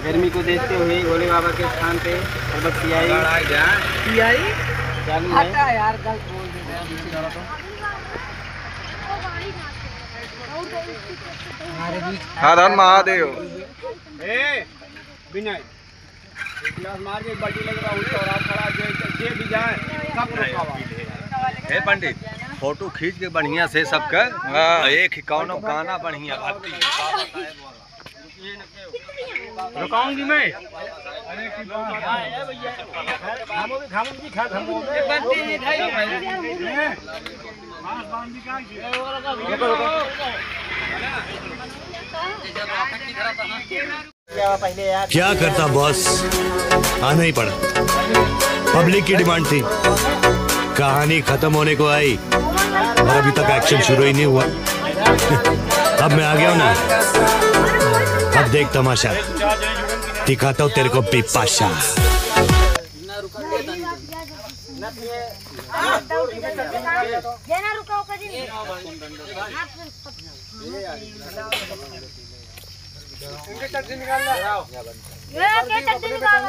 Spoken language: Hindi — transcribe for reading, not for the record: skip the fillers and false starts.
गर्मी को देखते हुए भोले बाबा के स्थान पे पर्वत सियाई चालू है। यार गलत बोल दे धन महादेव विनय गिलास मार के बाल्टी लग रहा और आप खड़ा जे भी जाए सब हे पंडित फोटो खींच के बढ़िया से सबका एक ही कौनो गाना बढ़िया भक्ति रुकाऊंगी मैं। क्या करता बॉस, आना ही पड़ा। पब्लिक की डिमांड थी, कहानी खत्म होने को आई और अभी तक एक्शन शुरू ही नहीं हुआ। अब मैं आ गया हूं ना, अब देख तमाशा, दिखाता हूं तेरे को बिपाशा। निकाल